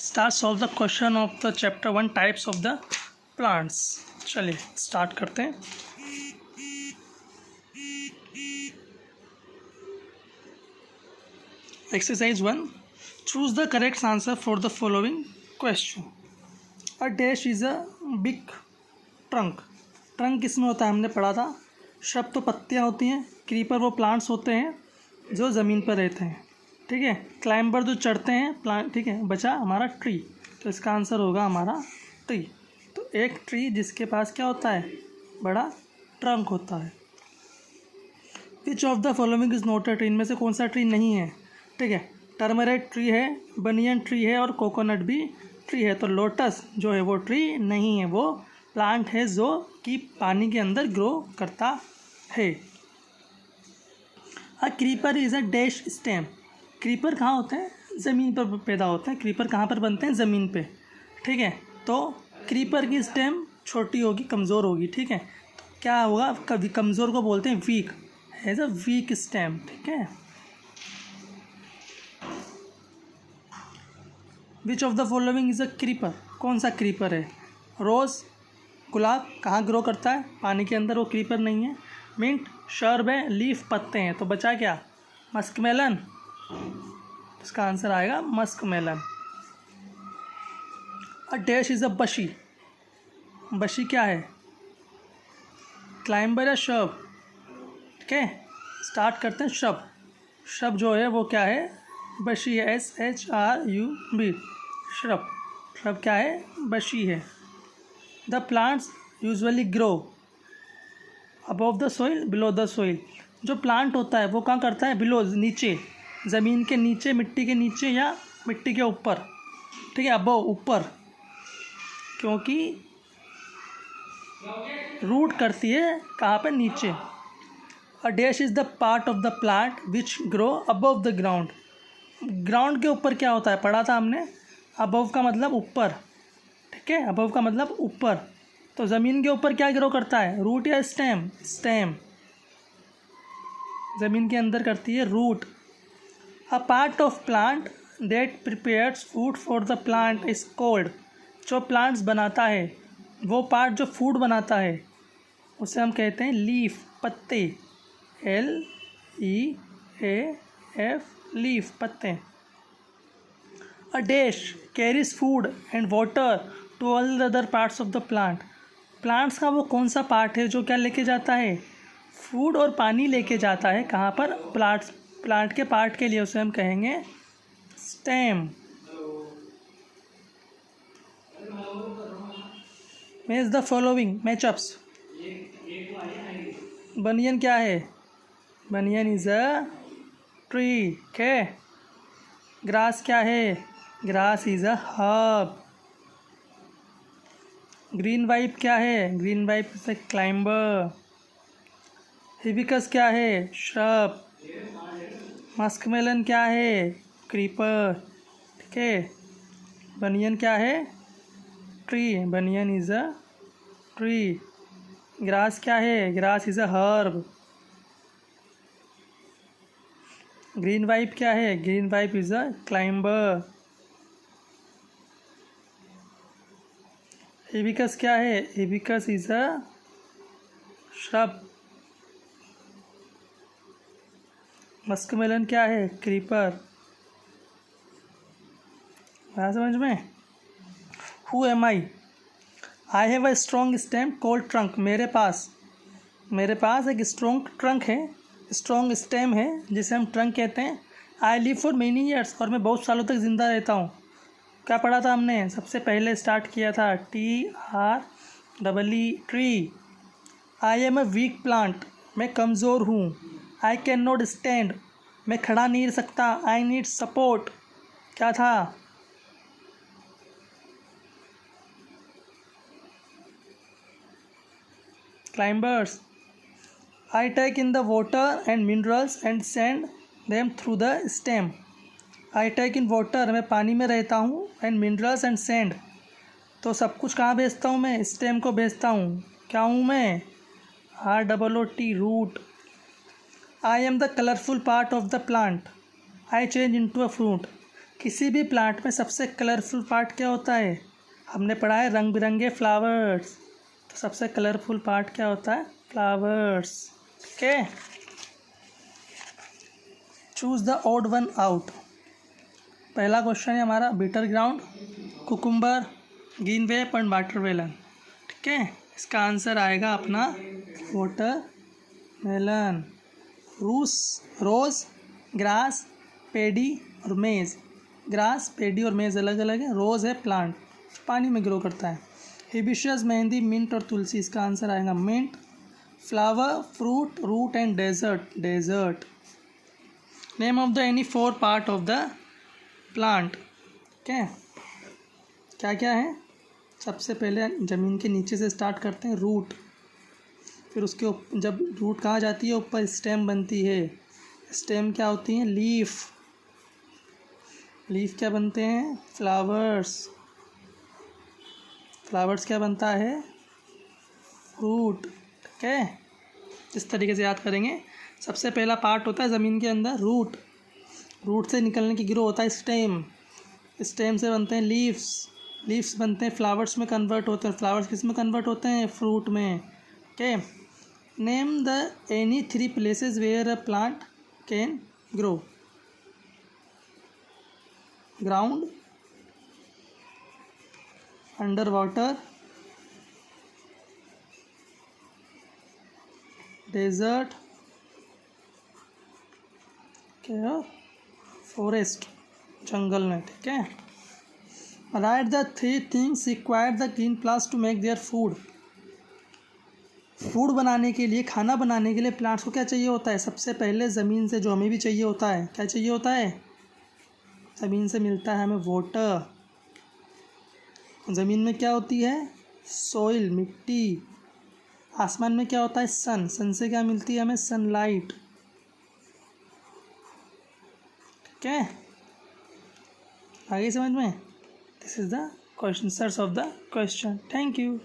Start solve the question of the chapter 1 types of the plants. चलिए start करते हैं। Exercise 1, choose the correct answer for the following question. A dash is a big trunk. Trunk किसमें होता है, हमने पढ़ा था। शब तो पत्तियाँ होती हैं, क्रीपर वो प्लांट्स होते हैं जो ज़मीन पर रहते हैं, ठीक है। क्लाइंबर जो चढ़ते हैं प्लांट, ठीक है। बचा हमारा ट्री, तो इसका आंसर होगा हमारा ट्री। तो एक ट्री जिसके पास क्या होता है, बड़ा ट्रंक होता है। Which of the following is not a tree, इनमें से कौन सा ट्री नहीं है, ठीक है। टर्मरिक ट्री है, बनियन ट्री है और कोकोनट भी ट्री है। तो लोटस जो है वो ट्री नहीं है, वो प्लांट है जो कि पानी के अंदर ग्रो करता है। अ creeper is a dash stem. Creeper कहाँ होते हैं, ज़मीन पर पैदा होते हैं। क्रीपर कहाँ पर बनते हैं, ज़मीन पे, ठीक है। तो क्रीपर की स्टेम छोटी होगी, कमज़ोर होगी, ठीक है। तो क्या होगा, कभी कमज़ोर को बोलते हैं weak, has a weak stem, ठीक है। Which of the following is a creeper, कौन सा क्रीपर है। रोज़, गुलाब कहाँ ग्रो करता है, पानी के अंदर, वो क्रीपर नहीं है। मिंट, शर्ब है, लीफ पत्ते हैं। तो बचा क्या, मस्कमेलन। इसका आंसर आएगा muskmelon. A dash is a बशी। बशी क्या है, क्लाइंबर या शब, ठीक है। स्टार्ट करते हैं शब। शब जो है वो क्या है, बशी है, SHRUB, श्रब। श्रब क्या है, बशी है। The plants usually grow above the soil, below the soil. जो प्लांट होता है वो कहाँ करता है, बिलो, नीचे, ज़मीन के नीचे, मिट्टी के नीचे या मिट्टी के ऊपर, ठीक है। अबव, ऊपर, क्योंकि रूट करती है कहाँ पे, नीचे। A dash is the part of the plant which grow above the ground. Ground के ऊपर क्या होता है, पढ़ा था हमने। अबव का मतलब ऊपर, ठीक है। अबव का मतलब ऊपर। तो ज़मीन के ऊपर क्या ग्रो करता है, रूट या स्टेम। स्टेम ज़मीन के अंदर करती है, root. A part of plant that prepares food for the plant is called. जो प्लांट्स बनाता है, वो पार्ट जो फूड बनाता है, उसे हम कहते हैं लीफ, पत्ते, LEAF, लीफ, पत्ते। A dash carries food and water to all the other parts of the plant. Plants का वो कौन सा पार्ट है जो क्या लेके जाता है, फूड और पानी लेके जाता है, कहाँ पर, प्लांट के पार्ट के लिए, उसे हम कहेंगे stem. Means the following matchups. Banyan क्या है, बनियन इज अ ट्री, ठीक है। ग्रास क्या है, grass is a herb. Green wipe क्या है, green wipe is a climber. Hibiscus क्या है, श्रब। मस्कमेलन क्या है, क्रीपर, ठीक है। बनियन क्या है, tree, banyan is a tree. Grass क्या है, grass is a herb. Green wipe क्या है, green wipe is a climber. Hibiscus क्या है, hibiscus is a shrub. Muskmelon क्या है, क्रीपर। आया समझ में। Who am I have a strong stem called trunk. मेरे पास एक स्ट्रॉन्ग ट्रंक है, स्ट्रॉन्ग स्टेम है, जिसे हम ट्रंक कहते हैं। I live for many years, और मैं बहुत सालों तक ज़िंदा रहता हूँ। क्या पढ़ा था हमने, सबसे पहले स्टार्ट किया था, TREE, tree. I am a weak plant, मैं कमज़ोर हूँ। आई कैन नॉट स्टैंड, मैं खड़ा नहीं रह सकता। आई नीड सपोर्ट, क्या था, climbers. I take in the water and minerals and send them through the stem. I take in water, मैं पानी में रहता हूँ, एंड मिनरल्स एंड सेंड, तो सब कुछ कहाँ भेजता हूँ मैं, स्टेम को भेजता हूँ। क्या हूँ मैं, ROOT, root. I am the colourful part of the plant, I change into a fruit. किसी भी प्लांट में सबसे कलरफुल पार्ट क्या होता है? हमने पढ़ा है रंग बिरंगे फ्लावर्स, तो सबसे कलरफुल पार्ट क्या होता है? Flowers. Okay, choose the odd one out. पहला क्वेश्चन है हमारा बीटर ग्राउंड, कुकुम्बर, ग्रीन वेप एंड वाटरमेलन। ठीक है, इसका आंसर आएगा अपना वाटरमेलन। रोज, ग्रास, पेडी और मेज। ग्रास, पेडी और मेज अलग अलग है। रोज है प्लांट, पानी में ग्रो करता है। हिबिस्कस, मेहंदी, मिंट और तुलसी। इसका आंसर आएगा mint. Flower, fruit, root and desert. Name of the any 4 part of the plant. क्या क्या क्या है? सबसे पहले ज़मीन के नीचे से स्टार्ट करते हैं, रूट। फिर उसके जब रूट कहाँ जाती है, ऊपर स्टेम बनती है। स्टेम क्या होती है? लीफ क्या बनते हैं? फ्लावर्स क्या बनता है? फ्रूट। ठीक है, इस तरीके से याद करेंगे। सबसे पहला पार्ट होता है ज़मीन के अंदर रूट से निकलने की ग्रो होता है स्टेम से बनते हैं लीव्स बनते हैं फ्लावर्स में कन्वर्ट होते हैं। फ्लावर्स किस में कन्वर्ट होते हैं? फ्रूट में। Okay, name the any 3 places where a plant can grow. Ground, under water, desert, क्या? फॉरेस्ट, जंगल में। ठीक है, write the 3 things required the green plants to make their food. Food बनाने के लिए, खाना बनाने के लिए प्लांट्स को क्या चाहिए होता है? सबसे पहले ज़मीन से, जो हमें भी चाहिए होता है, क्या चाहिए होता है? ज़मीन से मिलता है हमें वाटर। ज़मीन में क्या होती है? सॉइल, मिट्टी। आसमान में क्या होता है? सन से क्या मिलती है हमें? सनलाइट। ठीक है, आगे समझ में? This is the question, answers of the question. Thank you.